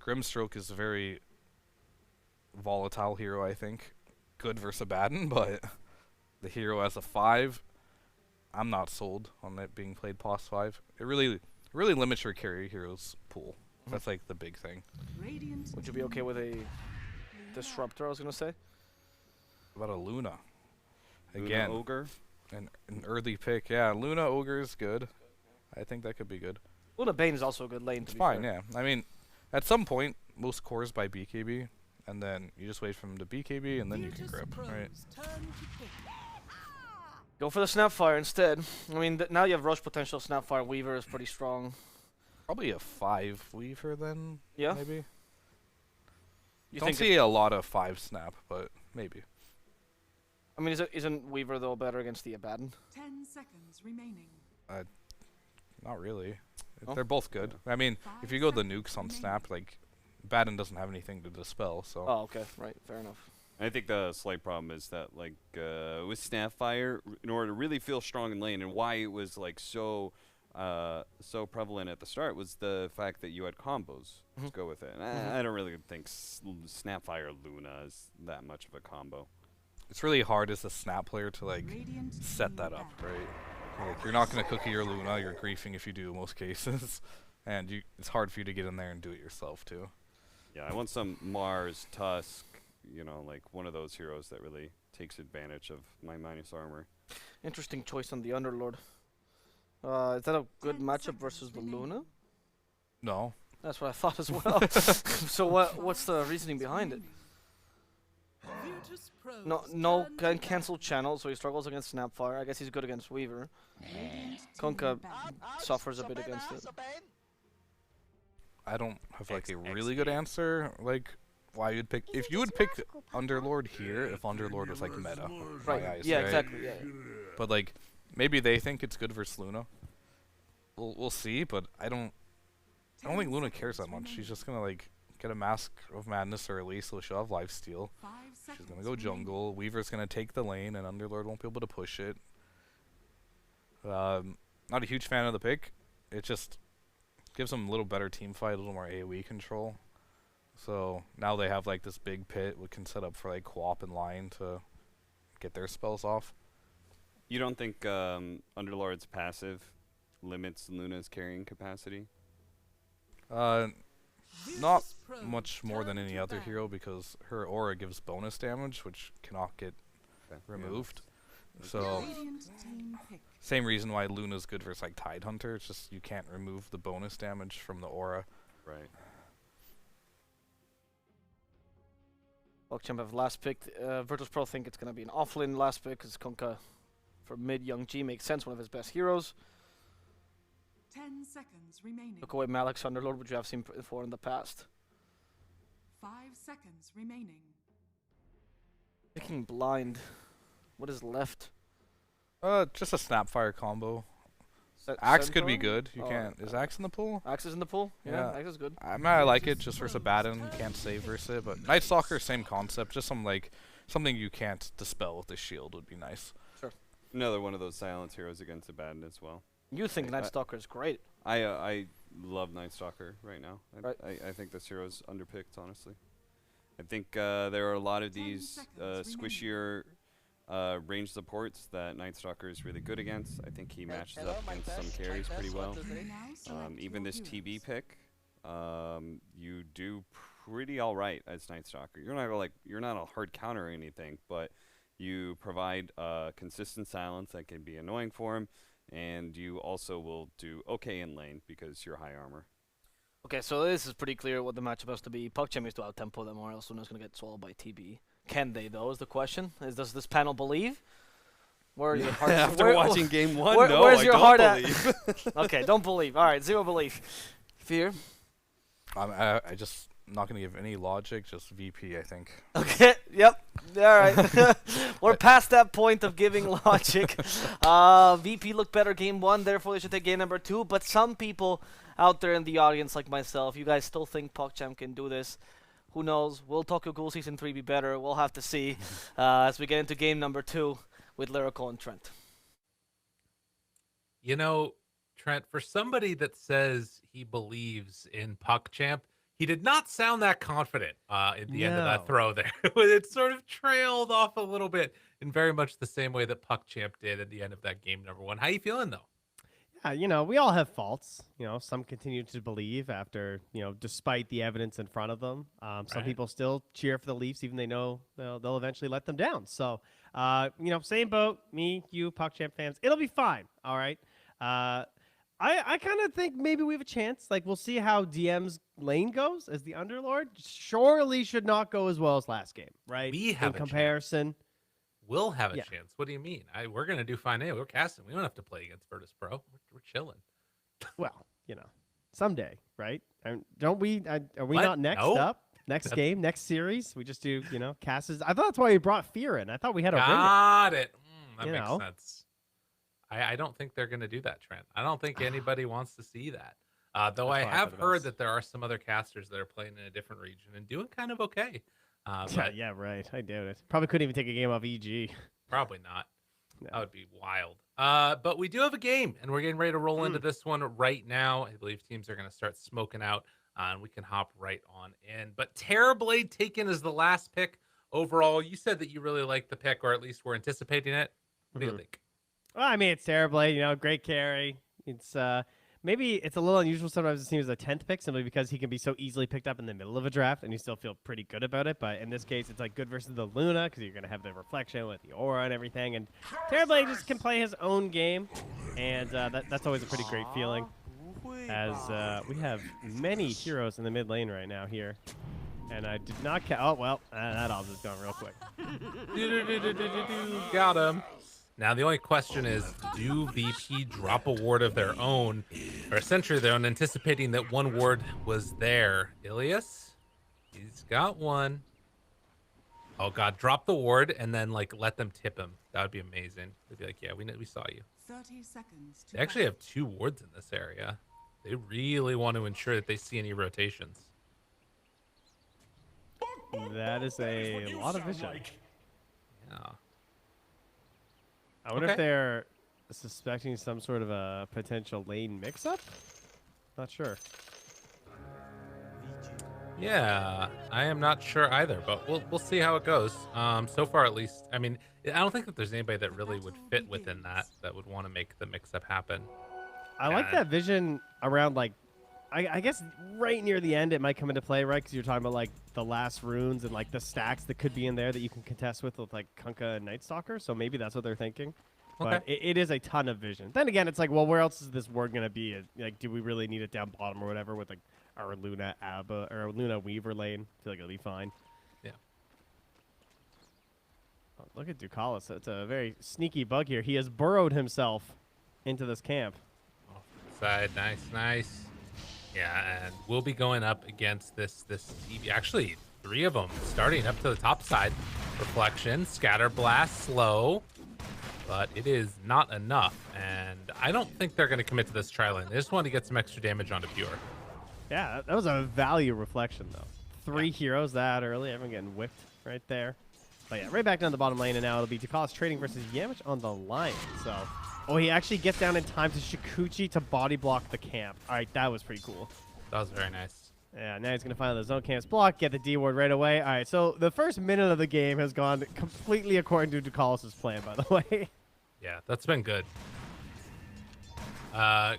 Grimstroke is a very volatile hero, I think. Good versus Abaddon, but the hero as a 5, I'm not sold on it being played pos 5. It really limits your carry heroes pool. That's like the big thing. Would you be okay with a Disruptor, I was going to say? What about a Luna? Again, Luna Ogre? An early pick. Yeah, Luna Ogre is good. I think that could be good. Luna Bane is also a good lane, It's to be fine, fair. yeah. I mean, at some point, most cores by BKB, and then you just wait for them to BKB, and then you can grip, right? Go for the Snapfire instead. I mean, now you have rush potential. Snapfire Weaver is pretty strong. Probably a 5 Weaver then, Yeah? maybe? You Don't think see a lot of 5 Snap, but maybe. I mean, isn't Weaver, though, better against the Abaddon? 10 seconds remaining. Not really. Oh. They're both good. I mean, if you go the nukes on Snap, like, Baden doesn't have anything to dispel, so... Oh, okay. Right. Fair enough. I think the slight problem is that, like, with Snapfire, in order to really feel strong in lane, and why it was, like, so prevalent at the start was the fact that you had combos to go with it. And I don't really think Snapfire Luna is that much of a combo. It's really hard as a Snap player to, like, set that up, right? Like, you're not going to cookie your Luna, you're griefing if you do in most cases. And it's hard for you to get in there and do it yourself, too. Yeah, I want some Mars, Tusk, you know, like one of those heroes that really takes advantage of my minus armor. Interesting choice on the Underlord. Is that a good matchup versus the Luna? No. That's what I thought as well. So what's the reasoning behind it? No, can cancel channel, so he struggles against Snapfire. I guess he's good against Weaver. Konka suffers a bit against it. I don't have, like, a really good answer, like, why you'd pick... If you would pick Underlord here, if Underlord was, like, meta. Right, Eyes, yeah, right? exactly, yeah. But, like, maybe they think it's good versus Luna. We'll see, but I don't think Luna cares that much. She's just gonna, like, get a Mask of Madness early, so she'll have lifesteal. She's gonna go jungle. Weaver's gonna take the lane, and Underlord won't be able to push it. Not a huge fan of the pick. It just gives them a little better team fight, a little more AoE control. So now they have, like, this big pit we can set up for, like, Quap and Line to get their spells off. You don't think Underlord's passive limits Luna's carrying capacity? Not much more than any other hero, because her aura gives bonus damage, which cannot get removed. So, same reason why Luna's good versus, like, Tidehunter. It's just you can't remove the bonus damage from the aura. Right. PuckChamp have last pick. Virtus.pro think it's going to be an offlane last pick, because Konka for mid Young G makes sense, one of his best heroes. 10 seconds remaining. Took away Malek's Underlord, which you have seen before in the past. 5 seconds remaining. Picking blind. What is left? Just a Snapfire combo. Axe could be good. You Oh, can't. Is Axe in the pool? Axe is in the pool? Yeah, Yeah. Axe is good. I mean, I like it just versus Abaddon. You can't save versus it. But Night Stalker, same concept. Just something you can't dispel with the shield would be nice. Another one of those silence heroes against Abaddon as well. You think Night Stalker is great. I love Night Stalker right now. Right. I think this hero's underpicked, honestly. I think there are a lot of these squishier range supports that Night Stalker is really good against. I think he matches up against some carries pretty well. Even this TB pick, you do pretty all right as Night Stalker. You're not a hard counter or anything, but you provide consistent silence that can be annoying for him, and you also will do okay in lane because you're high armor. Okay, so this is pretty clear what the matchup has to be. PuckChamp needs to out-tempo them, or else Luna's going to get swallowed by TB. Can they, though, is the question. Does this panel believe? Where are your hearts? After watching game one, where's your heart believe. at? Okay, don't believe. All right, zero belief. Fear? I just not gonna give any logic. Just VP, I think. Okay, yep. All right. We're past that point of giving logic. VP looked better game one, therefore they should take game number two. But some people out there in the audience, like myself, you guys still think PuckChamp can do this. Who knows? Will Tokyo Ghoul Season 3 be better? We'll have to see as we get into game number two with Lyrical and Trent. You know, Trent, for somebody that says he believes in PuckChamp, He did not sound that confident at the end of that No. throw there. It sort of trailed off a little bit in very much the same way that PuckChamp did at the end of that game number 1. How you feeling, though? We all have faults. Some continue to believe after, despite the evidence in front of them. Some Right. people still cheer for the Leafs, even they know they'll eventually let them down. So, same boat, me, you, PuckChamp fans. It'll be fine. All right. I kind of think maybe we have a chance. Like, we'll see how DM's lane goes as the Underlord. Surely should not go as well as last game, right? We have in a comparison. We'll have a Yeah. chance. What do you mean? We're going to do fine. Hey, we're casting. We don't have to play against Virtus.pro. We're chilling. Well, someday, right? Don't we? Are we What? not next No. up? Next game, next series? We just do, Casses. I thought that's why we brought Fear in. I thought we had a ringer. Got it. That You makes know. sense. I don't think they're going to do that, Trent. I don't think anybody wants to see that. Though I That's probably have for the heard best. that there are some other casters that are playing in a different region and doing kind of okay. Yeah, But yeah, right. I doubt it. Probably couldn't even take a game off EG. probably not. No. That would be wild. But we do have a game, and we're getting ready to roll into this one right now. I believe teams are going to start smoking out, and we can hop right on in. But Terrorblade taken as the last pick overall. You said that you really liked the pick, or at least were anticipating it. What do you think? Well, I mean, it's Terrorblade, great carry. It's maybe it's a little unusual sometimes to see him as a 10th pick simply because he can be so easily picked up in the middle of a draft and you still feel pretty good about it. But in this case, it's like good versus the Luna because you're going to have the reflection with the aura and everything. And Terrorblade just can play his own game, and that's always a pretty great feeling. As we have many heroes in the mid lane right now here. And I did not oh, well, that all just gone real quick. Got him. Now, the only question is, do VP drop a ward of their own, or essentially their own, anticipating that one ward was there? Ilias? He's got one. Oh, God, drop the ward and then, let them tip him. That would be amazing. They'd be like, yeah, we saw you. 30 seconds to They actually have 2 wards in this area. They really want to ensure that they see any rotations. That is a lot of vision. Yeah. I wonder if Okay. they're suspecting some sort of a potential lane mix-up. Not sure. Yeah, I am not sure either, but we'll see how it goes. So far, at least, I mean, I don't think that there's anybody that really would fit within that would want to make the mix-up happen. I like Yeah. that vision around, I guess right near the end it might come into play, right? Because you're talking about, the last runes and, the stacks that could be in there that you can contest with Kunkka and Night Stalker. So maybe that's what they're thinking. But Okay. it is a ton of vision. Then again, it's well, where else is this ward going to be? Do we really need it down bottom or whatever with, our Luna Abba or Luna Weaver lane? I feel like it'll be fine. Yeah. Oh, look at Ducalis. It's a very sneaky bug here. He has burrowed himself into this camp. Off to the side, nice. Yeah, and we'll be going up against this EV. Actually, 3 of them starting up to the top side. Reflection, Scatter Blast, slow, but it is not enough. And I don't think they're going to commit to this tri-lane. They just want to get some extra damage onto Pure. Yeah, that was a value reflection, though. 3 heroes that early. Everyone getting whipped right there. But yeah, right back down the bottom lane, and now it'll be Ducalis trading versus Yamich on the line. So, he actually gets down in time to Shikuchi to body block the camp. All right, that was pretty cool. That was very nice. Yeah, now he's going to find the zone camp's block, get the D ward right away. All right, so the first minute of the game has gone completely according to Ducalis' plan, by the way. Yeah, that's been good.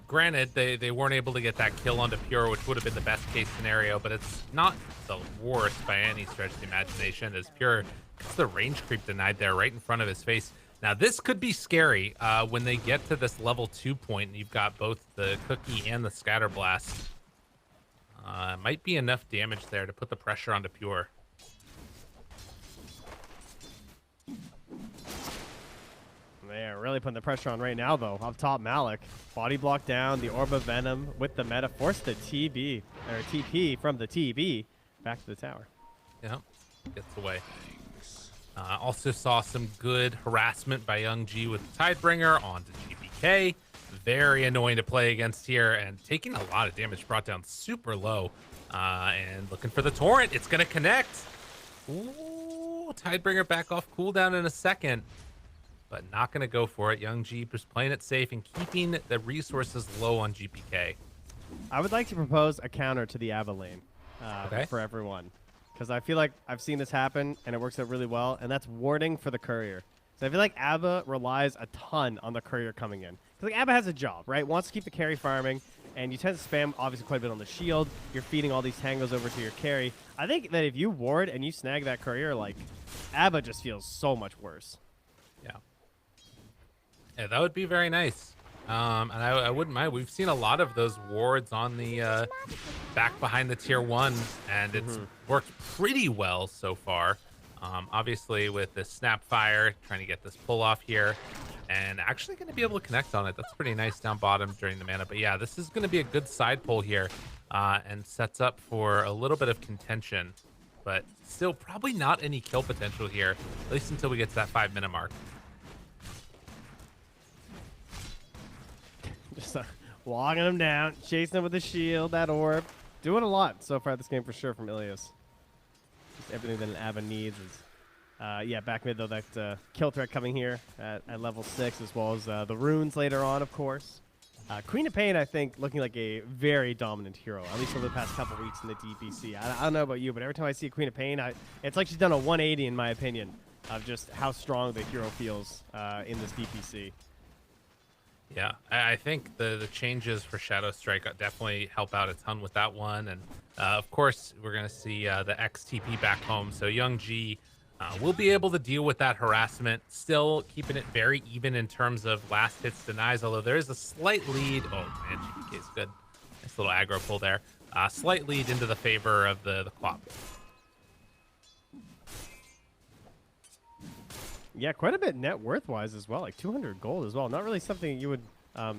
Granted, they weren't able to get that kill onto Pure, which would have been the best case scenario, but it's not the worst by any stretch of the imagination, as Pure gets the range creep denied there right in front of his face. Now, this could be scary when they get to this level 2 point, and you've got both the Cookie and the Scatter Blast. Might be enough damage there to put the pressure onto Pure. They're really putting the pressure on right now, though. Up top, Malik. Body block down, the Orb of Venom with the meta. Force the TP from the TB back to the tower. Yeah, gets away. Also saw some good harassment by Young G with Tidebringer onto GPK. Very annoying to play against here, and taking a lot of damage, brought down super low. And looking for the torrent. It's going to connect. Ooh, Tidebringer back off cooldown in a second, but not going to go for it. Young G just playing it safe and keeping the resources low on GPK. I would like to propose a counter to the Ava lane. Okay. for everyone. Because I feel like I've seen this happen, and it works out really well, and that's warding for the courier. So I feel like Abba relies a ton on the courier coming in. Because like, Abba has a job, right? Wants to keep the carry farming, and you tend to spam, obviously, quite a bit on the shield. You're feeding all these tangos over to your carry. I think that if you ward and you snag that courier, like, Abba just feels so much worse. Yeah, that would be very nice. And I wouldn't mind. We've seen a lot of those wards on the back behind the tier 1, and it's worked pretty well so far. Obviously, with this Snapfire, trying to get this pull off here, and actually going to be able to connect on it. That's pretty nice down bottom during the mana. But yeah, this is going to be a good side pull here, and sets up for a little bit of contention, but still probably not any kill potential here, at least until we get to that 5-minute mark. Just walking him down, chasing him with the shield, that orb. Doing a lot so far this game for sure from Ilias. Just everything that an Abba needs is, yeah, back mid though, that kill threat coming here at level 6, as well as the runes later on, of course. Queen of Pain, I think, looking like a very dominant hero, at least over the past couple weeks in the DPC. I don't know about you, but every time I see a Queen of Pain, it's like she's done a 180 in my opinion of just how strong the hero feels in this DPC. Yeah, I think the changes for Shadow Strike definitely help out a ton with that one. And of course, we're going to see the XTP back home. So Young G will be able to deal with that harassment, still keeping it very even in terms of last hits denies, although there is a slight lead. Oh, man, GPK is good. Nice little aggro pull there. Slight lead into the favor of the Quap. Yeah, quite a bit net worth-wise as well, like 200 gold as well. Not really something you would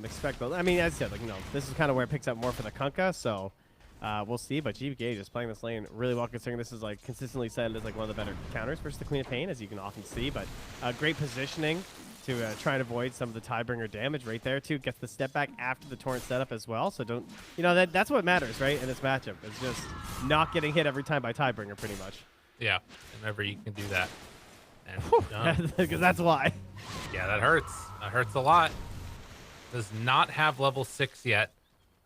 expect. But I mean, as I said, like, you know, this is kind of where it picks up more for the Kunkka, so we'll see. But GBK just playing this lane really well, considering this is like consistently cited as like one of the better counters versus the Queen of Pain, as you can often see. But great positioning to try and avoid some of the Tidebringer damage right there too. Gets the step back after the Torrent setup as well. So don't, you know, that's what matters, right? In this matchup, it's just not getting hit every time by Tidebringer, pretty much. Yeah, whenever you can do that. And because that's why. Yeah, that hurts. That hurts a lot. Does not have level 6 yet.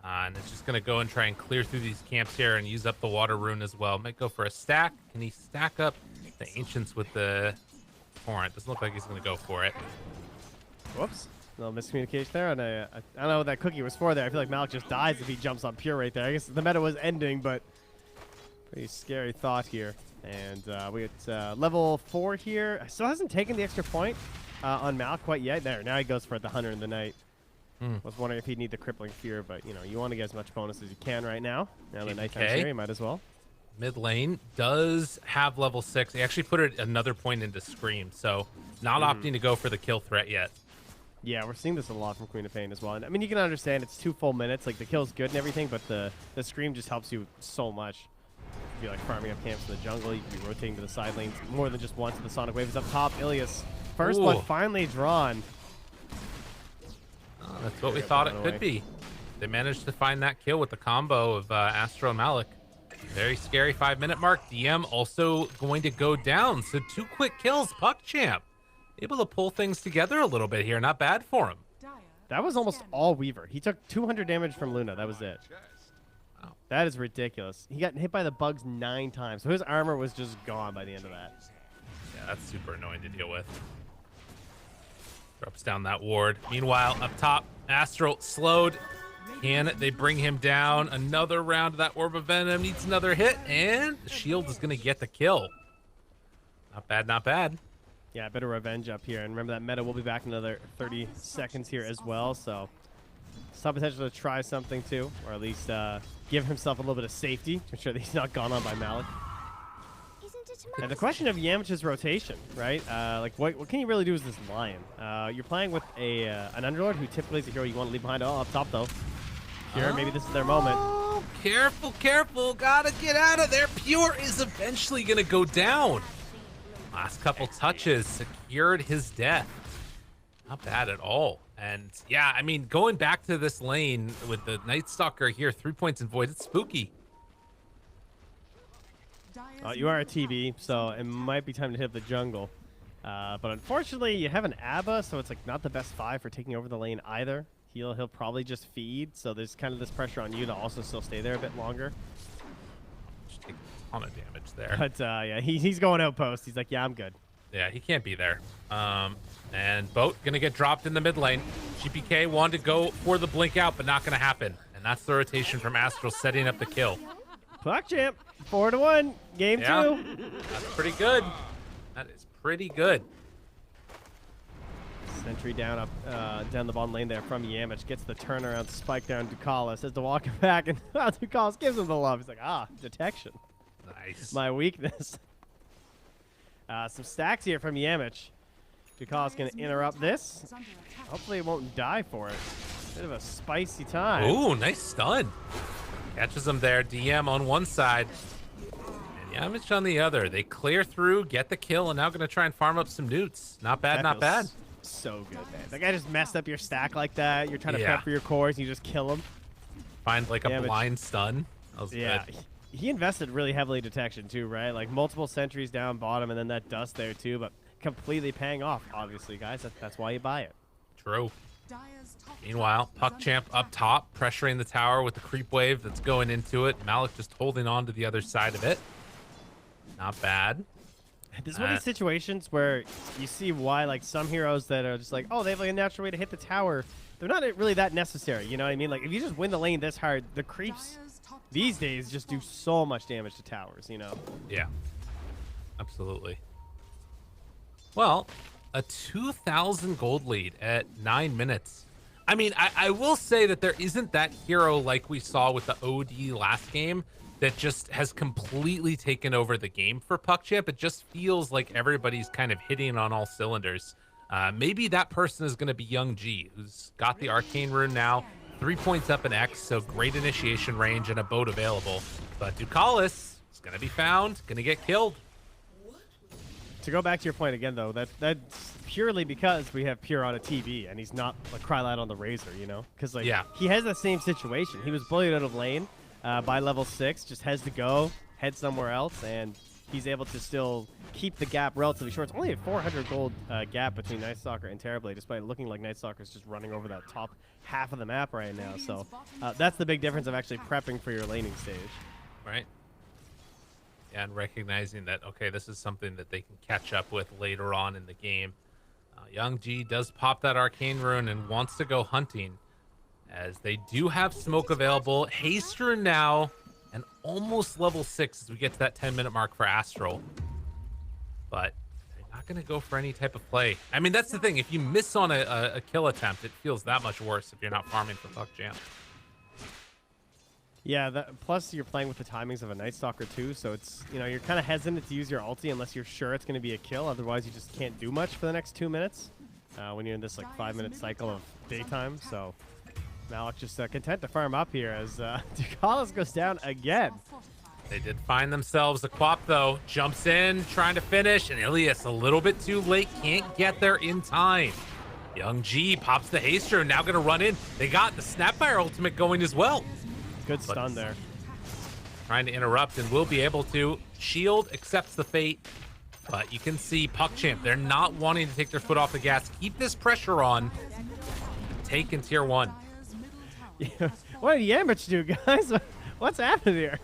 And it's just going to go and try and clear through these camps here and use up the water rune as well. Might go for a stack. Can he stack up the Ancients with the Torrent? Doesn't look like he's going to go for it. Whoops. A little miscommunication there. And I don't know what that cookie was for there. I feel like Malik just dies if he jumps on Pure right there. I guess the meta was ending, but pretty scary thought here. And we got level 4 here. Still hasn't taken the extra point on Malik quite yet. There, now he goes for the Hunter in the Night. Was wondering if he'd need the Crippling Fear, but you know, you want to get as much bonus as you can right now. Now the Nighttime's here, you might as well. Mid lane does have level 6. He actually put another point into Scream, so not opting to go for the kill threat yet. Yeah, we're seeing this a lot from Queen of Pain as well. And I mean, you can understand it's 2 full minutes. Like, the kill's good and everything, but the Scream just helps you so much. You can be like farming up camps in the jungle. You can be rotating to the side lanes more than just once. The Sonic Wave is up top. Ilias, first one finally drawn. Oh, that's what we thought it could be. They managed to find that kill with the combo of Astro and Malik. Very scary 5-minute mark. DM also going to go down. So 2 quick kills. PuckChamp able to pull things together a little bit here. Not bad for him. That was almost all Weaver. He took 200 damage from Luna. That was it. Wow. That is ridiculous. He got hit by the bugs 9 times. So his armor was just gone by the end of that. Yeah, that's super annoying to deal with. Drops down that ward. Meanwhile, up top, Astral slowed. Can they bring him down? Another round of that Orb of Venom. Needs another hit, and the shield is going to get the kill. Not bad, not bad. Yeah, a bit of revenge up here. And remember that meta will be back in another 30 seconds here as well. So some potential to try something too, or at least give himself a little bit of safety to ensure that he's not gone on by Malik. And the question of Yamcha's rotation, right? Like, what can you really do with this Lion? You're playing with an Underlord who typically is a hero you want to leave behind. Oh, up top, though. Here, maybe this is their moment. Oh, careful, careful. Gotta get out of there. Pure is eventually going to go down. Last couple touches secured his death. Not bad at all. And, yeah, I mean, going back to this lane with the Night Stalker here, 3 points in Void, it's spooky. You are a TB, so it might be time to hit up the jungle. But unfortunately, you have an Abba, so it's like not the best 5 for taking over the lane either. He'll probably just feed, so there's kind of this pressure on you to also still stay there a bit longer. Take a ton of damage there. But yeah, he's going outpost. He's like, yeah, I'm good. Yeah, he can't be there. And Boat gonna get dropped in the mid lane. GPK wanted to go for the blink out, but not gonna happen. And that's the rotation from Astral setting up the kill. PuckChamp, 4-1, game 2. That's pretty good. That is pretty good. Sentry down up down the bottom lane there from Yamich. Gets the turnaround spike down Ducalis. Has to walk him back, and Ducalis gives him the love. He's like, detection. Nice. My weakness. Some stacks here from Yamich. Ducalis going to interrupt this. Hopefully it won't die for it. Bit of a spicy time. Ooh, nice stun. Catches him there. DM on one side. And Yamich on the other. They clear through, get the kill, and now going to try and farm up some newts. Not bad, That not feels bad. So good, man. That guy just messed up your stack like that. You're trying to prep for your cores, and you just kill him. Find like a Yamich. blind stun. That was Yeah. good. He invested really heavily detection too, right? Like multiple sentries down bottom, and then that dust there too, but completely paying off, obviously, guys. That's why you buy it. True. Dire's top Meanwhile, tower is PuckChamp under up top, pressuring the tower with the creep wave that's going into it. Malik just holding on to the other side of it. Not bad. This is one of these situations where you see why, like, some heroes that are just like, oh, they have like a natural way to hit the tower. They're not really that necessary, you know what I mean? Like, if you just win the lane this hard, the creeps Dire's top these tower days is just do under so much damage to towers, you know? Yeah. Absolutely. Well, a 2,000 gold lead at 9 minutes. I mean, I will say that there isn't that hero like we saw with the OD last game that just has completely taken over the game for PuckChamp. It just feels like everybody's kind of hitting on all cylinders. Maybe that person is going to be Young G, who's got the Arcane Rune now, 3 points up in X, so great initiation range and a boat available. But Ducalis is going to be found, going to get killed. To go back to your point again, though, that's purely because we have Pure on a TV and he's not like Krylat on the Razor, you know? Because like he has the same situation. He was bullied out of lane by level 6, just has to go, head somewhere else, and he's able to still keep the gap relatively short. It's only a 400 gold gap between Night Stalker and Terrorblade, despite looking like Night Stalker's just running over that top half of the map right now. So that's the big difference of actually prepping for your laning stage. Right. Yeah, and recognizing that, okay, this is something that they can catch up with later on in the game. Young G does pop that Arcane Rune and wants to go hunting, as they do have smoke available. Haste Rune now, and almost level 6 as we get to that 10-minute mark for Astral. But they're not going to go for any type of play. I mean, that's the thing. If you miss on a kill attempt, it feels that much worse if you're not farming for PuckChamp. Yeah, plus you're playing with the timings of a Night Stalker too, so it's, you know, you're kind of hesitant to use your ulti unless you're sure it's going to be a kill. Otherwise, you just can't do much for the next 2 minutes when you're in this like 5-minute cycle of daytime. So Malik just content to farm up here as Ducalis goes down again. They did find themselves a Quap, though. Jumps in, trying to finish, and Ilias a little bit too late. Can't get there in time. Young G pops the haste rune, now going to run in. They got the Snapfire ultimate going as well. Good stun there. Trying to interrupt and will be able to. Shield accepts the fate, but you can see PuckChamp, they're not wanting to take their foot off the gas. Keep this pressure on. Take in tier 1. Yeah. What did Yamich do, guys? What's happened here?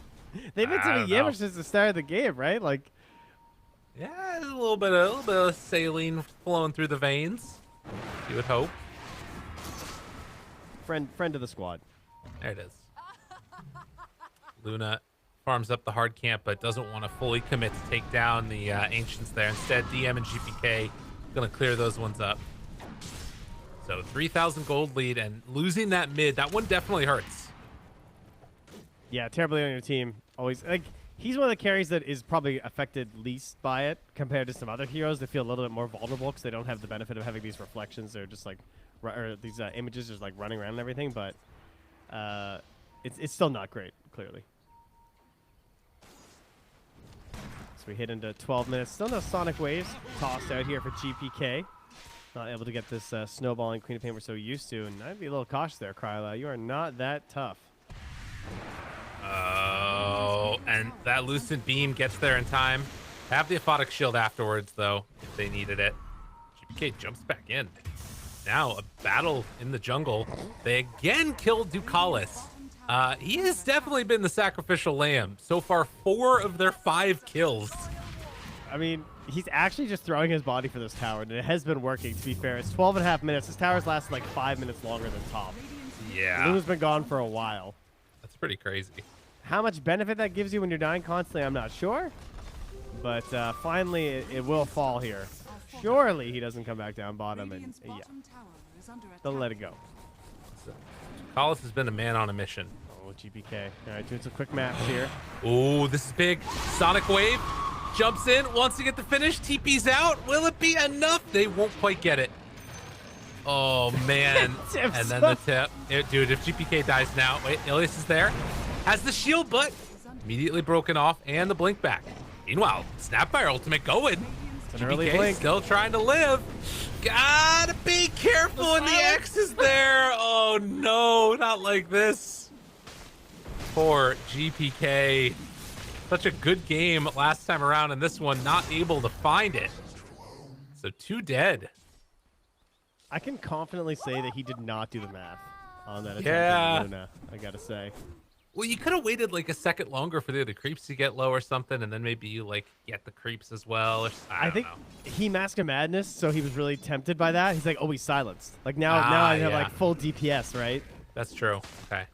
They've been doing Yamich since the start of the game, right? Like, yeah, there's a little bit of saline flowing through the veins. You would hope. friend of the squad. There it is. Luna farms up the hard camp, but doesn't want to fully commit to take down the Ancients there. Instead, DM and GPK going to clear those ones up. So 3,000 gold lead, and losing that mid, that one definitely hurts. Yeah, terribly on your team. Always, like, he's one of the carries that is probably affected least by it compared to some other heroes that feel a little bit more vulnerable because they don't have the benefit of having these reflections or just like, or these images just like running around and everything. But it's still not great, clearly. So we hit into 12 minutes. Still no Sonic Waves tossed out here for GPK. Not able to get this snowballing Queen of Pain we're so used to. And I'd be a little cautious there, Kryla. You are not that tough. Oh, and that Lucent Beam gets there in time. Have the Aphotic Shield afterwards, though, if they needed it. GPK jumps back in. Now a battle in the jungle. They again killed Ducalis. He has definitely been the sacrificial lamb. So far, 4 of their 5 kills. I mean, he's actually just throwing his body for this tower, and it has been working, to be fair. It's 12.5 minutes. This tower's lasted like 5 minutes longer than top. Yeah. Luna's been gone for a while. That's pretty crazy. How much benefit that gives you when you're dying constantly, I'm not sure. But finally, it will fall here. Surely he doesn't come back down bottom, and yeah, they'll let it go. Collis has been a man on a mission. Oh, GPK. All right, doing some quick maps here. Oh, this is big. Sonic Wave jumps in, wants to get the finish. TP's out. Will it be enough? They won't quite get it. Oh, man. And then the tip. Dude, if GPK dies now. Wait, Ilias is there. Has the shield, but immediately broken off, and the blink back. Meanwhile, Snapfire ultimate going. It's an early GPK blink. still trying to live. Gotta be careful when the X is there. Oh no, not like this. Poor GPK. Such a good game last time around, and this one not able to find it. So 2 dead. I can confidently say that he did not do the math on that attempt Yeah. at Luna, I gotta say. Well, you could have waited like a second longer for the other creeps to get low or something, and then maybe you like get the creeps as well. Or, I think don't know. he Mask of Madness, so he was really tempted by that. He's like, oh, he's silenced. Like now I have yeah. like full DPS, right? That's true. Okay.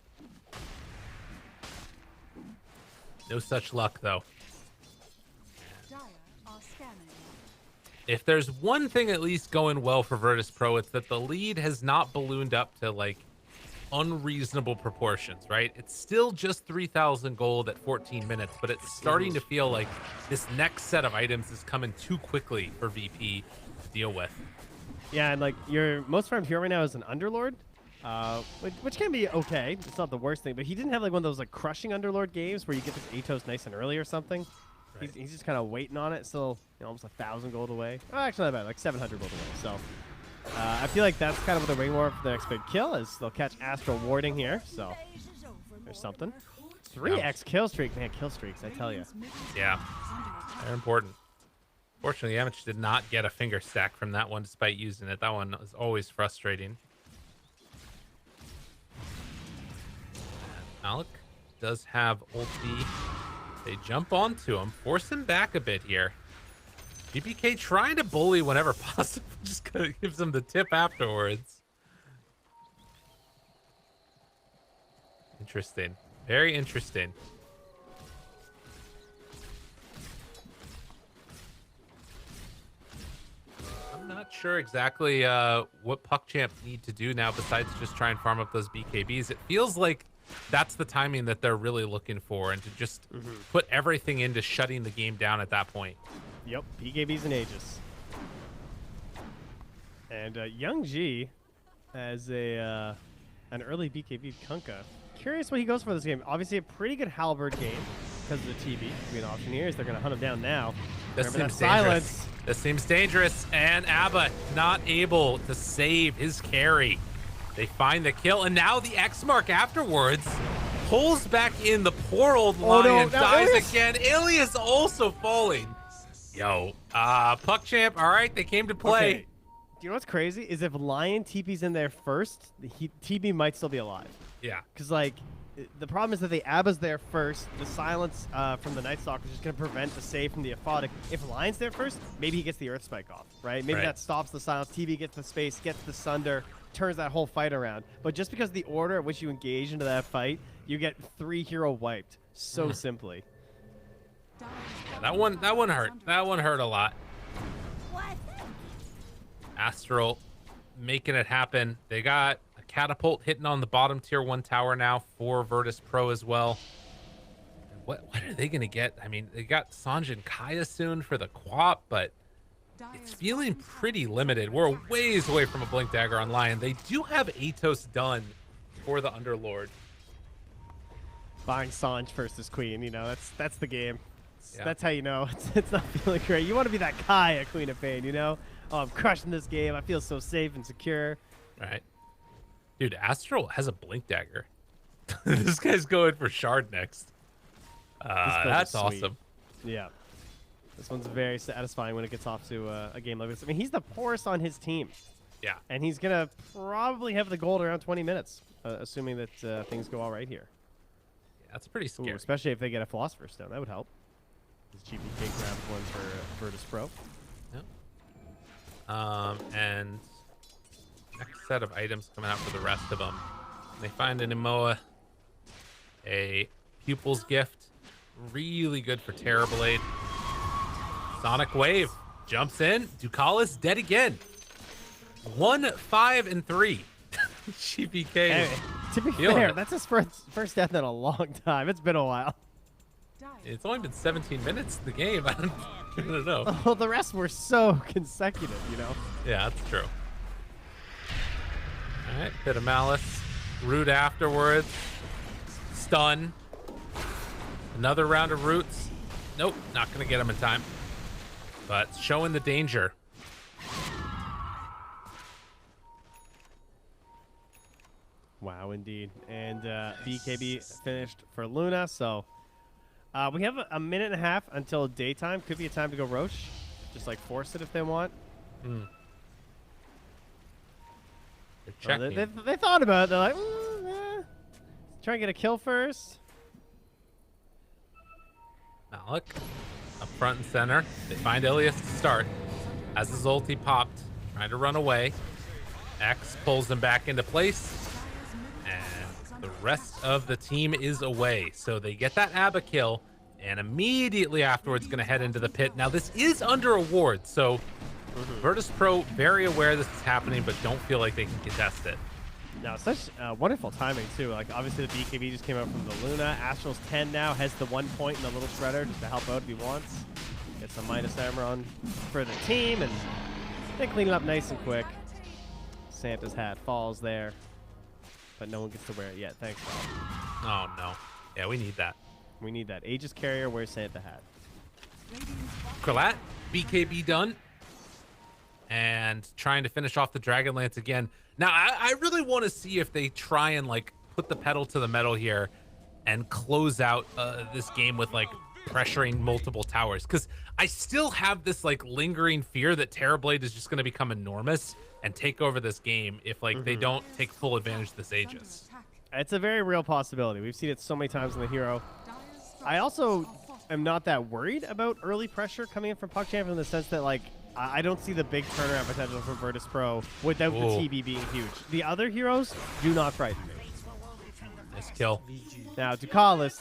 No such luck, though. If there's one thing at least going well for Virtus.pro, it's that the lead has not ballooned up to like unreasonable proportions, right? It's still just 3,000 gold at 14 minutes, but it's starting to feel like this next set of items is coming too quickly for VP to deal with. Yeah, and like your most farmed hero right now is an Underlord, which can be okay. It's not the worst thing, but he didn't have like one of those like crushing Underlord games where you get this Atos nice and early or something. Right. He's just kind of waiting on it, still almost 1,000 gold away. Oh, actually not bad, like 700 gold away. So I feel like that's kind of what they're waiting for the next big kill, is they'll catch Astral warding here. So there's something. 3x kill streak, man, kill streaks, I tell you. Yeah, they're important. Fortunately, Yamich did not get a finger stack from that one despite using it. That one is always frustrating. Malik does have ulti. They jump onto him, force him back a bit here. GPK trying to bully whenever possible, just kind of gives him the tip afterwards. Interesting. Very interesting. I'm not sure exactly what PuckChamp need to do now besides just try and farm up those BKBs. It feels like that's the timing that they're really looking for, and to just put everything into shutting the game down at that point. Yep, BKBs and Aegis. And Young G as a an early BKB Kunkka. Curious what he goes for this game. Obviously a pretty good Halberd game because of the TB. Could be an option here. Is they're going to hunt him down now. This Remember seems that dangerous. silence. This seems dangerous, and Abba not able to save his carry. They find the kill, and now the X mark afterwards pulls back in the poor old lion, dies Ilias. again. Ilias also falling. Yo, PuckChamp, all right, they came to play. Okay. Do you know what's crazy? Is if Lion TP's in there first, TB might still be alive. Yeah. Because, like, the problem is that the Abba's there first. The silence from the Night Stalker is just going to prevent the save from the Aphotic. If Lion's there first, maybe he gets the Earth Spike off, right? Maybe Right. that stops the silence. TB gets the space, gets the Sunder, turns that whole fight around. But just because the order at which you engage into that fight, you get 3 hero wiped so simply. Yeah, that one hurt. That one hurt a lot. Astral making it happen. They got a catapult hitting on the bottom tier 1 tower now for Virtus.pro as well. What are they going to get? I mean, they got Sanj and Kaya soon for the Quap, but it's feeling pretty limited. We're ways away from a Blink Dagger on Lion. They do have Atos done for the Underlord. Buying Sanj versus Queen, you know, that's the game. Yeah. That's how you know it's not feeling great. You want to be that Kai at Queen of Pain, you know? Oh, I'm crushing this game. I feel so safe and secure. All right. Dude, Astral has a Blink Dagger. This guy's going for Shard next. This build is That's sweet. awesome. Yeah. This one's very satisfying when it gets off to a game like this. I mean, he's the poorest on his team. Yeah. And he's going to probably have the gold around 20 minutes, assuming that things go all right here. That's pretty Ooh, scary. especially if they get a Philosopher's Stone. That would help. This GPK grabs one for Virtus.pro. And next set of items coming out for the rest of them. They find an Imoa, a Pupil's Gift, really good for Terrorblade. Sonic Wave jumps in. Ducalis dead again. 1, 5, and 3. GPK. Hey, to be feeling fair, it. that's his first death in a long time. It's been a while. It's only been 17 minutes of the game. I don't know. Well, the rest were so consecutive, you know. Yeah, that's true. All right, bit of Malice. Root afterwards. Stun. Another round of roots. Nope, not going to get him in time. But showing the danger. Wow, indeed. And BKB finished for Luna, so we have a minute and a half until daytime. Could be a time to go Roche. Just like force it if they want. They're Oh, checking. they thought about it. They're like, try and get a kill first. Malik up front and center. They find Ilias to start. As his ulti popped, trying to run away. X pulls him back into place. And the rest of the team is away. So they get that ABBA kill, and immediately afterwards going to head into the pit. Now this is under a ward, so Virtus.pro very aware this is happening, but don't feel like they can contest it. Now, such wonderful timing, too. Like, obviously, the BKB just came out from the Luna. Astral's 10 now, has the 1 point in the little shredder just to help out if he wants. Get some minus armor on for the team, and they clean it up nice and quick. Santa's hat falls there, but no one gets to wear it yet. Thanks, Bob. Oh, no. Yeah, we need that. We need that. Aegis carrier wears Santa hat. Kralat, BKB done. And trying to finish off the Dragonlance again. Now, I really want to see if they try and, like, put the pedal to the metal here and close out this game with, like, pressuring multiple towers. Because I still have this, like, lingering fear that Terrorblade is just going to become enormous and take over this game if, like, they don't take full advantage of this Aegis. It's a very real possibility. We've seen it so many times in the hero. I also am not that worried about early pressure coming in from PuckChamp in the sense that, like, I don't see the big turnaround potential for Virtus.pro without the TB being huge. The other heroes do not frighten me. Nice kill. Now, Ducalis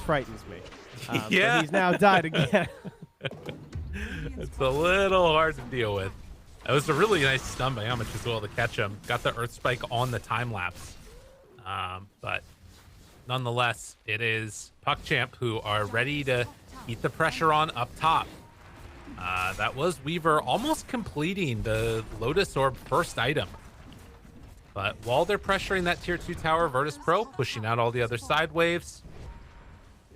frightens me. Yeah. But he's now died again. It's a little hard to deal with. That was a really nice stun by Yamich as well to catch him. Got the Earth Spike on the time lapse. But nonetheless, it is PuckChamp who are ready to keep the pressure on up top. That was Weaver almost completing the Lotus Orb first item. But while they're pressuring that tier 2 tower, Virtus.pro pushing out all the other side waves.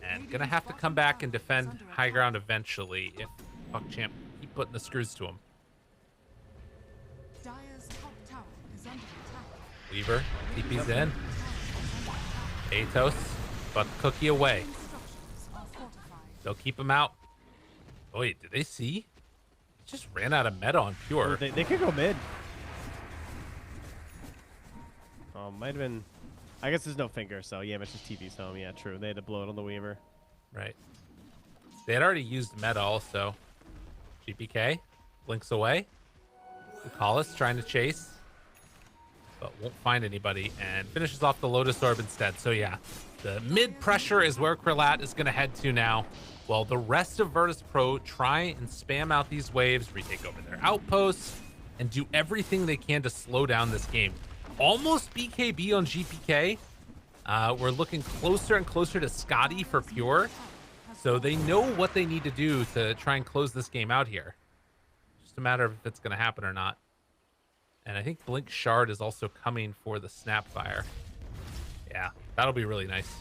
And gonna have to come back and defend high ground eventually if PuckChamp keep putting the screws to him. Dire's top tower is under attack. Weaver, TP's in. Atos, but Cookie away. Structures are fortified. They'll keep him out. Oh, wait, did they see? He just ran out of meta on Pure. They could go mid. Oh, might have been. I guess there's no finger, so yeah, it's just TV's home. Yeah, true. They had to blow it on the Weaver. Right. They had already used meta also. GPK blinks away. Ducalis trying to chase, but won't find anybody and finishes off the Lotus Orb instead. So yeah, the mid pressure is where Kralat is going to head to now. While the rest of Virtus.pro try and spam out these waves, retake over their outposts, and do everything they can to slow down this game. Almost BKB on GPK. We're looking closer and closer to Scotty for Pure. So they know what they need to do to try and close this game out here. Just a matter of if it's going to happen or not. And I think Blink Shard is also coming for the Snapfire. Yeah, that'll be really nice.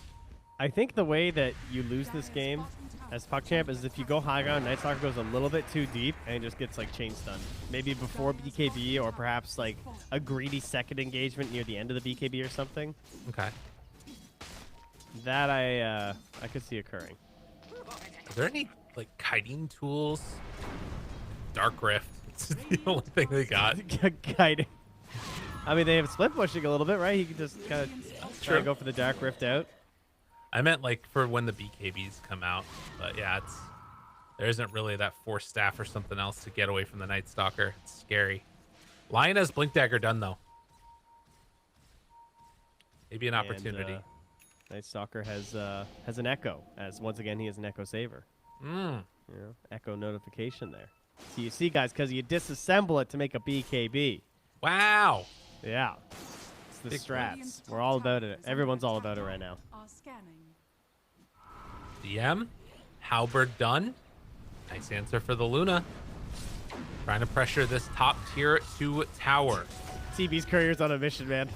I think the way that you lose this game as PuckChamp is if you go high ground, Night Stalker goes a little bit too deep and just gets like chain stunned. Maybe before BKB or perhaps like a greedy second engagement near the end of the BKB or something. Okay. That I could see occurring. Are there any like kiting tools? Dark Rift. It's the only thing they got. Guiding. I mean, they have split pushing a little bit, right? He can just kind of try and go for the Dark Rift out. I meant like for when the BKBs come out. But yeah, there isn't really that force staff or something else to get away from the Night Stalker. It's scary. Lion has Blink Dagger done though. Maybe an opportunity. And, Night Stalker has an Echo, as once again he has an Echo Saver. Echo notification there. So you see, guys, because you disassemble it to make a BKB. Wow. Yeah. It's the Big strats. We're all about it. Everyone's all about it right now. Are scanning. DM, Halberd done. Nice answer for the Luna. Trying to pressure this top tier 2 tower. TB's courier's on a mission, man.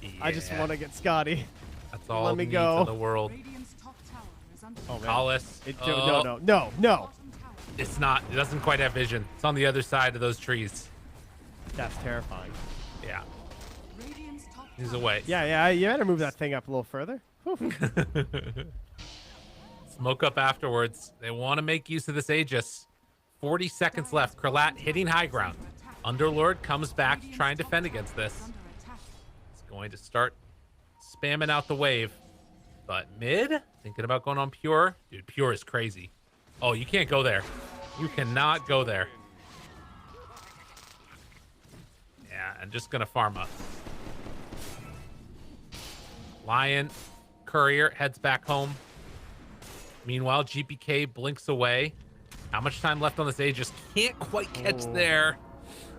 Yeah. I just want to get Scotty. That's all Let me needs go. in the world. Radiant's top tower is under Oh, man. Collis. No. bottom tower. It's not. It doesn't quite have vision. It's on the other side of those trees. That's terrifying. Yeah. Radiant's top He's tower. away. Yeah, you better move that thing up a little further. Whew. Smoke up afterwards. They want to make use of this Aegis. 40 seconds left. Krlat hitting high ground. Underlord comes back to try and defend against this. Under attack. It's going to start spamming out the wave. But mid, thinking about going on Pure. Dude, Pure is crazy. Oh, you can't go there. You cannot go there. Yeah, and just going to farm up. Lion, Courier heads back home. Meanwhile, GPK blinks away. How much time left on this Aegis? Can't quite catch there.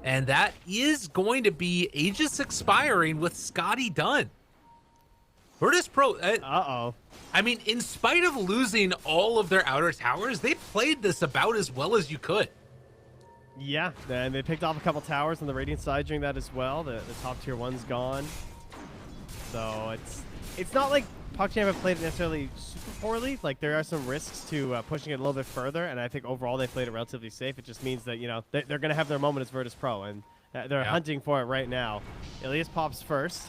And that is going to be Aegis expiring with Scotty done. Virtus.pro. Uh-oh. I mean, in spite of losing all of their outer towers, they played this about as well as you could. Yeah, and they picked off a couple towers on the Radiant side during that as well. The top tier one's gone. So it's not like PuckChamp have played it necessarily super poorly. Like, there are some risks to pushing it a little bit further, and I think overall they played it relatively safe. It just means that, you know, they're going to have their moment as Virtus.pro, and they're hunting for it right now. Ilias pops first.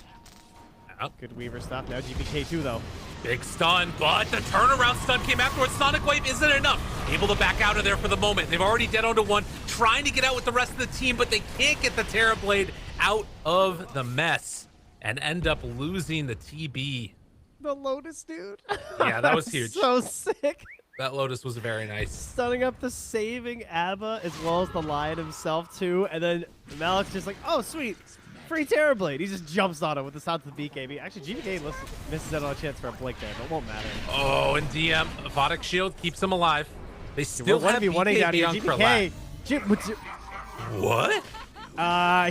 Yep. Good Weaver stuff. Now GPK2, though. Big stun, but the turnaround stun came afterwards. Sonic Wave isn't enough. Able to back out of there for the moment. They've already dead onto one, trying to get out with the rest of the team, but they can't get the Terra Blade out of the mess and end up losing the TB. The Lotus, dude. Yeah, that was huge. So sick. That Lotus was very nice. Stunning up the saving ABBA as well as the Lion himself, too. And then Malik's just like, oh, sweet. Free Terra Blade. He just jumps on it with the sound of the BKB. Actually, GPK misses out on a chance for a blink there, but it won't matter. Oh, and DM, Vodic Shield keeps him alive. They still have BKB out here. on GPK. What?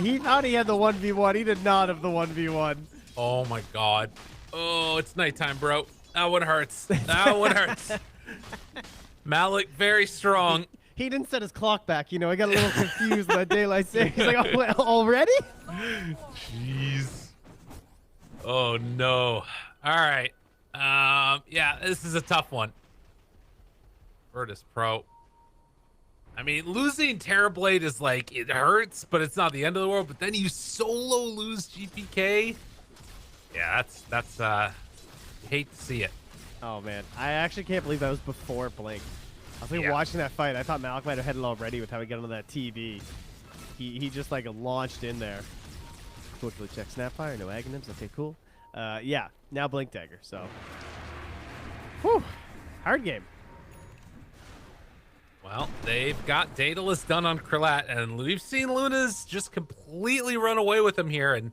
He thought he had the 1v1. He did not have the 1v1. Oh my god. Oh, it's nighttime, bro. That one hurts. That one hurts. Malik, very strong. He didn't set his clock back, you know. I got a little confused by daylight savings. He's like, oh, well, already? Jeez. Oh no. All right. Yeah, this is a tough one. Virtus.pro. I mean, losing Terrorblade is like, it hurts, but it's not the end of the world. But then you solo lose GPK. Yeah, that's you hate to see it. Oh man, I actually can't believe that was before Blink. I was like watching that fight. I thought Malik might have had it already with how he got onto that TV. He just like launched in there. Quickly check Snapfire, no Aghanims. Okay, cool. Yeah, now Blink Dagger. So, whew, hard game. Well, they've got Daedalus done on Krlat, and we've seen Luna's just completely run away with him here. And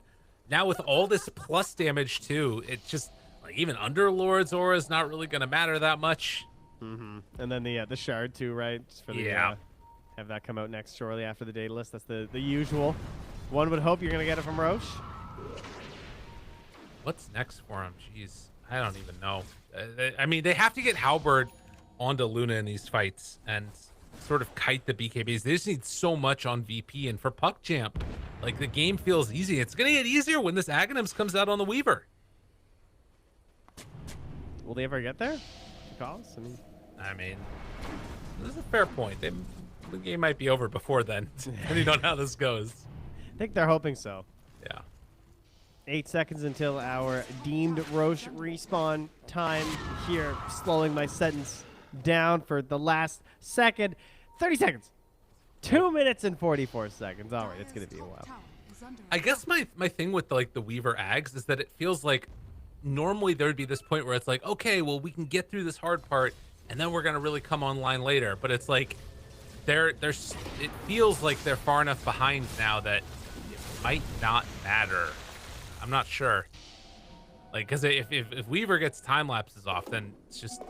now with all this plus damage too, it just like even Underlord's aura is not really going to matter that much. And then the shard too, right? Just for the, have that come out next shortly after the Daedalus. That's the usual. One would hope you're going to get it from Roche. What's next for him? Jeez, I don't even know. I mean, they have to get Halberd onto Luna in these fights and sort of kite the BKBs. They just need so much on VP, and for PuckChamp, like the game feels easy. It's gonna get easier when this Aghanims comes out on the Weaver. Will they ever get there? Calls? I mean, this is a fair point. The game might be over before then, depending on how this goes. I think they're hoping so. Yeah. 8 seconds until our deemed Roche respawn time here, slowing my sentence down for the last second. 30 seconds. 2 minutes and 44 seconds. All right, it's going to be a while. I guess my thing with like the Weaver Ags is that it feels like normally there would be this point where it's like, okay, well, we can get through this hard part, and then we're gonna really come online later. But it's like it feels like they're far enough behind now that it might not matter. I'm not sure. Like, because if Weaver gets time lapses off, then it's just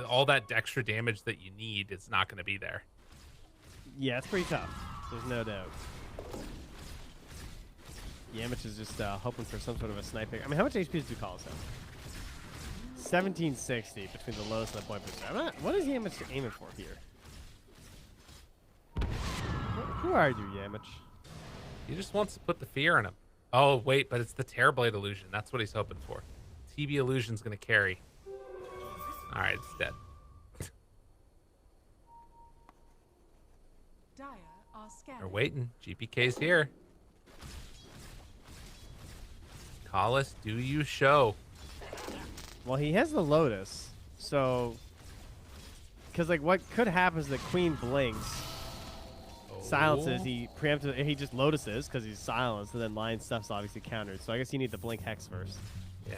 all that extra damage that you need is not going to be there. Yeah, it's pretty tough. There's no doubt. Yamich is just hoping for some sort of a sniper. I mean, how much HP does Ducalis have? 1760 between the lowest and the point percent. What is Yamich aiming for here? Who are you, Yamich? He just wants to put the fear in him. Oh, wait, but it's the Terrorblade illusion. That's what he's hoping for. TB illusion's going to carry. All right, it's dead. Dire are They're scanning. waiting. GPK's here. Collis, do you show? Well, he has the Lotus, so... Because, like, what could happen is that Queen blinks, silences, he preemptively, he just Lotuses because he's silenced, and then Lion stuff's obviously countered. So I guess you need the blink Hex first. Yeah,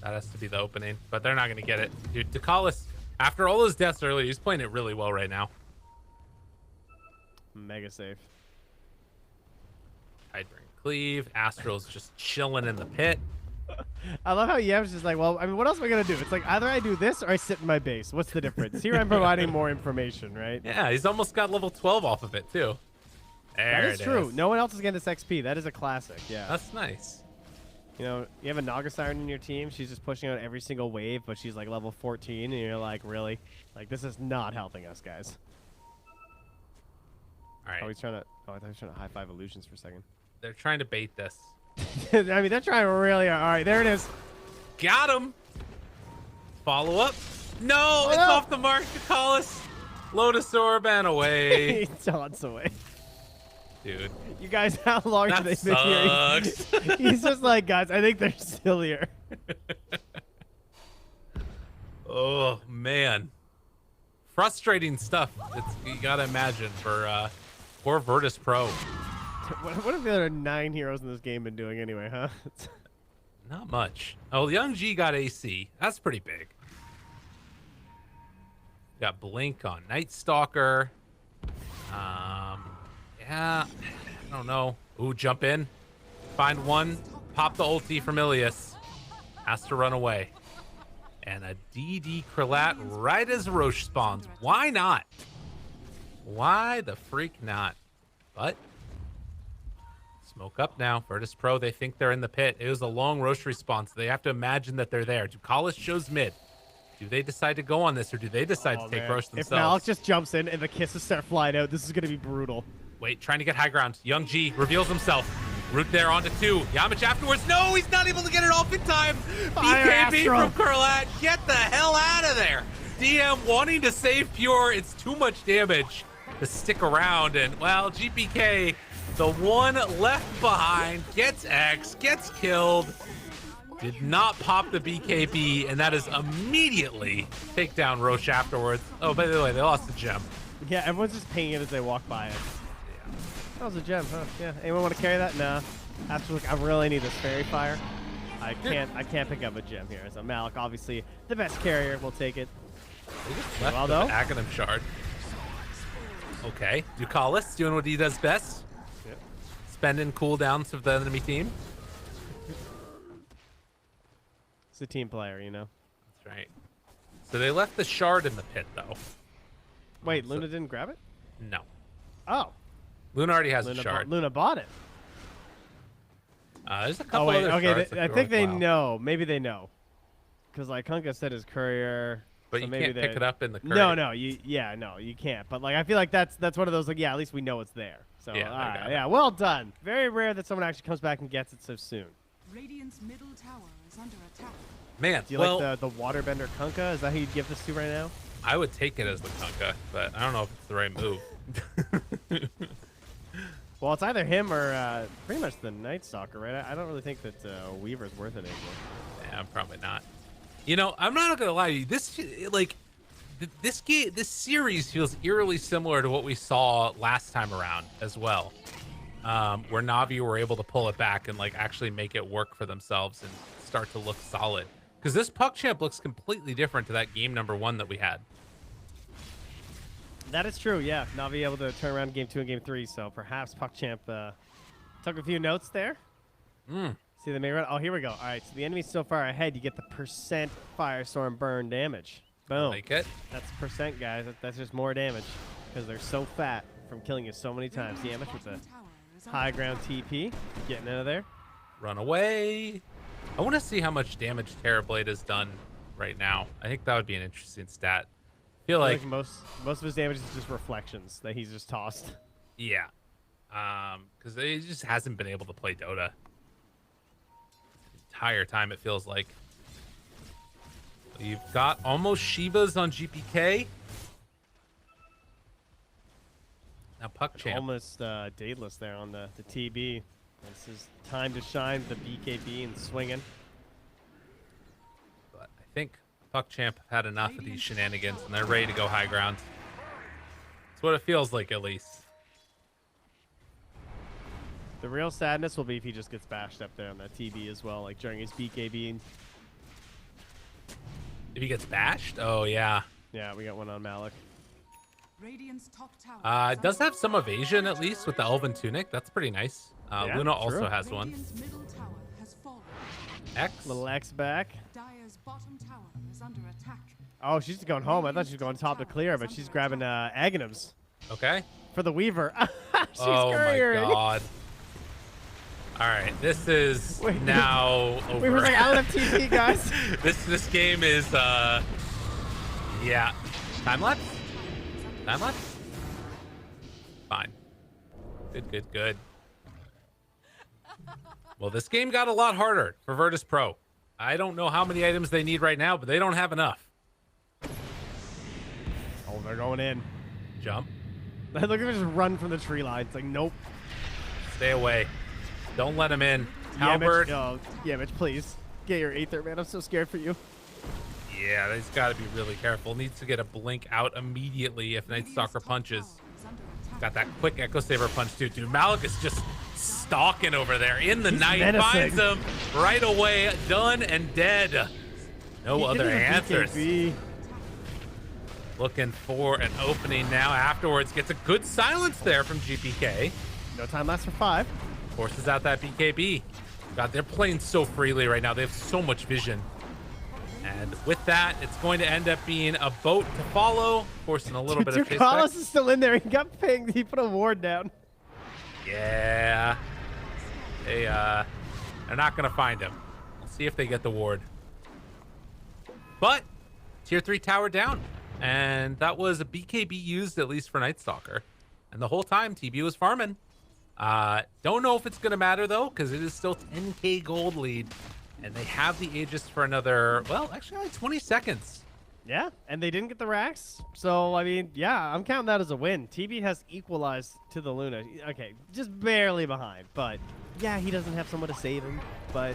that has to be the opening, but they're not going to get it. Dude, Ducalis, after all those deaths earlier, he's playing it really well right now. Mega safe. Tidebring Cleave, Astral's just chilling in the pit. I love how Yev's just like, well, I mean, what else am I going to do? It's like, either I do this or I sit in my base. What's the difference? Here I'm providing more information, right? Yeah, he's almost got level 12 off of it, too. There That is true. No one else is getting this XP. That is a classic, yeah. That's nice. You know, you have a Naga Siren in your team. She's just pushing out every single wave, but she's like level 14, and you're like, really? Like, this is not helping us, guys. All right. Oh, he's trying to. Oh, I thought he was trying to high five illusions for a second. They're trying to bait this. I mean, they're trying really hard. All right, there it is. Got him. Follow up. No, it's no. off the mark. Ducalis. Lotus Orb and away. He taunts away. Dude. You guys, how long That have they been here? sucks. He's just like, guys, I think they're still here. Oh, man. Frustrating stuff. You gotta imagine for poor Virtus.pro. What have the other 9 heroes in this game been doing anyway, huh? Not much. Oh, Young G got AC. That's pretty big. Got Blink on Night Stalker. Yeah, I don't know. Ooh, jump in. Find one. Pop the ulti from Ilias. Has to run away. And a DD Krillat right as Roche spawns. Why not? Why the freak not? But smoke up now. Virtus.pro, they think they're in the pit. It was a long Roche response. They have to imagine that they're there. Ducalis shows mid. Do they decide to go on this, or do they decide to take man. Roche If themselves? Malik just jumps in and the kisses start flying out, this is going to be brutal. Wait, trying to get high ground. Young G reveals himself. Root there onto 2. Yamich afterwards. No, he's not able to get it off in time. Fire BKB Astro. from Krillat. Get the hell out of there. DM wanting to save Pure. It's too much damage to stick around. And, well, GPK, the one left behind, gets X, gets killed. Did not pop the BKB, and that is immediately take down Roche afterwards. Oh, by the way, they lost the gem. Yeah, everyone's just pinging it as they walk by it. That was a gem, huh? Yeah. Anyone want to carry that? Nah. Absolutely. I really need this fairy fire. I can't pick up a gem here. So Malik, obviously the best carrier, will take it. They just left Well, the though. Aghanim shard. Okay, Ducalis doing what he does best. Yep. Spending cooldowns of the enemy team. It's a team player, you know. That's right. So they left the shard in the pit, though. Wait, Luna didn't grab it? No. Oh. Luna already has Luna, a shard. Luna bought it. There's a Oh, couple wait. other Okay, shards. I think they know. Maybe they know. Because, like, Kunkka said his courier. But so you maybe can't pick they- it up in the courier. No, no, you can't. But like, I feel like that's one of those like, yeah, at least we know it's there. So Yeah, all I right, got it. yeah, well done. Very rare that someone actually comes back and gets it so soon. Radiant's middle tower is under attack. Man, Do you well, like the waterbender Kunkka? Is that who you'd give this to right now? I would take it as the Kunkka, but I don't know if it's the right move. Well, it's either him or pretty much the Night Stalker, right? I don't really think that Weaver's worth it anymore. Yeah, probably not. You know, I'm not gonna lie to you. This this series feels eerily similar to what we saw last time around as well, where Na'Vi were able to pull it back and like actually make it work for themselves and start to look solid. Because this PuckChamp looks completely different to that game number 1 that we had. That is true, yeah. Not be able to turn around game 2 and game 3, so perhaps PuckChamp took a few notes there. See the main run? Oh, here we go. All right, so the enemy's so far ahead, you get the percent Firestorm burn damage. Boom. Like it. That's percent, guys. That's just more damage because they're so fat from killing you so many times. Damage with the high ground TP. Getting out of there. Run away. I want to see how much damage Terrorblade has done right now. I think that would be an interesting stat. I feel like most of his damage is just reflections that he's just tossed. yeah. Because he just hasn't been able to play Dota. The entire time it feels like. You've got almost Shivas on GPK. Now PuckChamp. Almost dateless there on the TB. This is time to shine the BKB and swinging. But I think PuckChamp had enough of these shenanigans and they're ready to go high ground. That's what it feels like, at least. The real sadness will be if he just gets bashed up there on that TB as well, like during his BKB. If he gets bashed? Oh, yeah. Yeah, we got one on Malik. Radiant's top tower It does have some evasion, at least, with the Elven Tunic. That's pretty nice. Yeah, Luna true. also has one. Radiant's middle tower has fallen. X. Little X back. Dire's bottom tower is under attack. Oh, she's going home. I thought she was going top to clear, but she's grabbing Aghanims Okay. for the Weaver. She's Oh, my couriering. God. All right. This is Wait. now over. Weaver's like, out of TP, guys. This game is, yeah. Time lapse? Time lapse? Fine. Good. Well, this game got a lot harder for Virtus.pro. I don't know how many items they need right now, but they don't have enough. Oh, they're going in. Jump. Look at them just run from the tree line. It's like, nope. Stay away. Don't let him in. Yeah, Mitch, Halberd. oh, yeah, Mitch, please. Get your Aether, man. I'm so scared for you. Yeah, he's got to be really careful. Needs to get a blink out immediately if Night Stalker punches. Got that quick Echo Saber punch too. Dude, Malik is just stalking over there in the night. menacing. Finds him right away. Done and dead. No He other did it with answers. BKB. Looking for an opening now. Afterwards, gets a good silence there from GPK. No time lasts for 5. Forces out that BKB. God, they're playing so freely right now. They have so much vision. And with that, it's going to end up being a boat to follow, forcing a little bit of chase back. Ducalis is still in there. He got pinged. He put a ward down. Yeah. They're not going to find him. We'll see if they get the ward. But tier 3 tower down. And that was a BKB used, at least for Night Stalker. And the whole time, TB was farming. Don't know if it's going to matter, though, because it is still 10k gold lead. And they have the Aegis for another, well, actually only 20 seconds. Yeah, and they didn't get the racks. So, I mean, yeah, I'm counting that as a win. TB has equalized to the Luna. Okay, just barely behind. But, yeah, he doesn't have someone to save him. But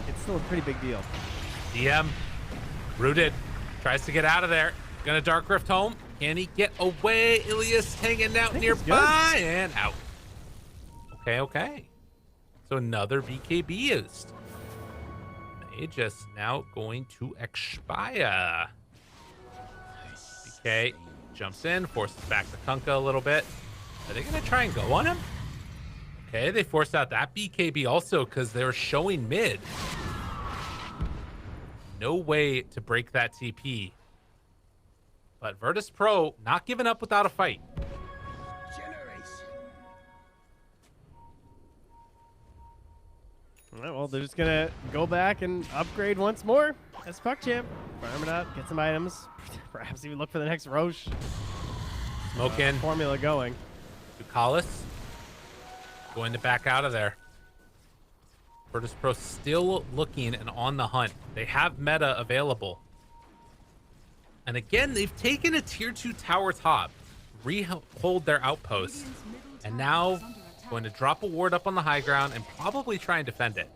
it's still a pretty big deal. DM, rooted, tries to get out of there. Gonna Dark Rift home. Can he get away? Ilias hanging out think nearby he's good. and out. Okay. So another BKB used. Just now going to expire. BK jumps in, forces back the Kunkka a little bit. Are they going to try and go on him? Okay, they forced out that BKB also because they were showing mid. No way to break that TP. But Virtus.pro not giving up without a fight. All right, well, they're just going to go back and upgrade once more as PuckChamp. Farm it up, get some items. Perhaps even look for the next Roche. Smoke in. Formula going. Ducalis going to back out of there. Virtus.pro still looking and on the hunt. They have meta available. And again, they've taken a tier 2 tower top, re-hold their outpost, and now going to drop a ward up on the high ground and probably try and defend it.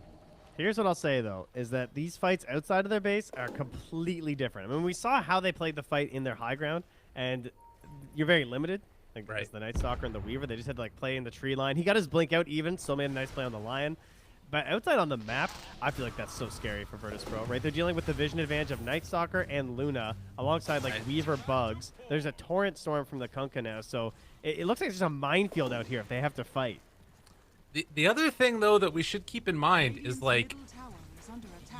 Here's what I'll say, though, is that these fights outside of their base are completely different. I mean, we saw how they played the fight in their high ground, and you're very limited. Like, Right. as the Night Stalker and the Weaver, they just had to, like, play in the tree line. He got his blink out even, still made a nice play on the Lion. But outside on the map, I feel like that's so scary for Virtus.pro, right? They're dealing with the vision advantage of Night Stalker and Luna alongside like Weaver Bugs. There's a Torrent Storm from the Kunkka now, so it looks like there's a minefield out here if they have to fight. The other thing, though, that we should keep in mind is, like,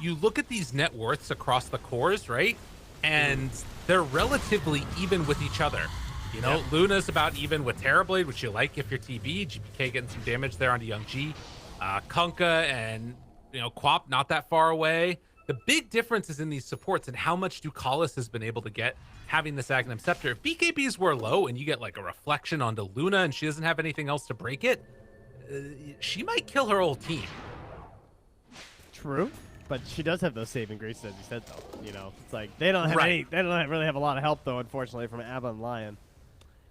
you look at these net worths across the cores, right? And they're relatively even with each other. You know, Luna's about even with Terrorblade, which you like if you're TB. GPK getting some damage there onto Young G. Kunkka and, you know, Quap not that far away. The big difference is in these supports and how much Ducalis has been able to get having this Agnum Scepter. If BKBs were low and you get, like, a reflection onto Luna and she doesn't have anything else to break it, she might kill her whole team. True, but she does have those saving graces, as you said, though. You know, it's like they don't have any. They don't really have a lot of help, though, unfortunately, from Abba and Lion.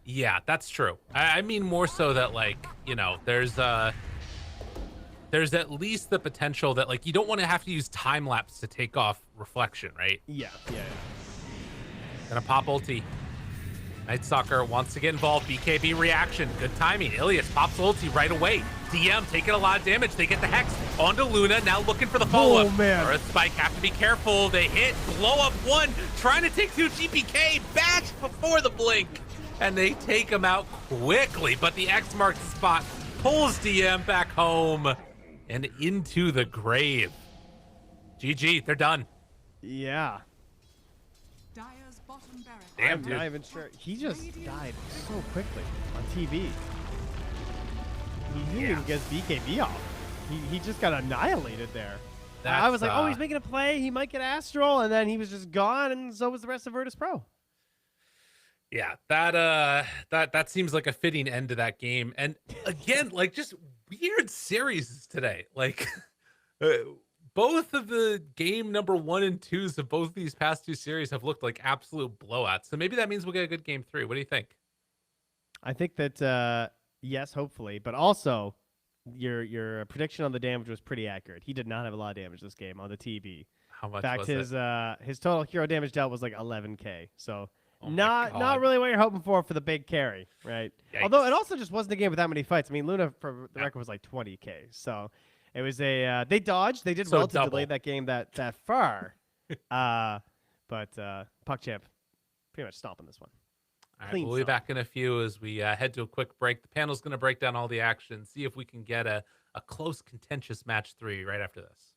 Yeah, that's true. I mean more so that, like, you know, there's at least the potential that, like, you don't want to have to use time lapse to take off reflection, right? Yeah. Gonna pop ulti. Night Stalker wants to get involved. BKB reaction. Good timing. Ilias pops ulti right away. DM taking a lot of damage. They get the Hex onto Luna. Now looking for the follow-up. Oh, man. Earth Spike have to be careful. They hit. Blow up one. Trying to take two GPK. Batch before the blink. And they take him out quickly. But the X marks the spot. Pulls DM back home. And into the grave. GG. They're done. Yeah. Dire's bottom barracks. Damn, I'm dude. not even sure. He just died so quickly on TV. He didn't even get BKB off. He just got annihilated there. I was like, oh, he's making a play. He might get Astral, and then he was just gone, and so was the rest of Virtus.pro. Yeah, that seems like a fitting end to that game. And again, like, just weird series today. Like, both of the game number 1 and 2s of both of these past two series have looked like absolute blowouts. So maybe that means we'll get a good game 3. What do you think? I think that yes, hopefully, but also your prediction on the damage was pretty accurate. He did not have a lot of damage this game on the TB. How much In fact, was his total hero damage dealt was like 11k. So Oh my not God. really what you're hoping for the big carry, right? Yikes. Although it also just wasn't a game with that many fights. I mean, Luna for the record was like 20k. So it was a they dodged. They did So well to double. delay that game that far. But PuckChamp pretty much stomping this one. All right, Clean we'll be stomp. back in a few as we head to a quick break. The panel's going to break down all the action, see if we can get a close, contentious match 3 right after this.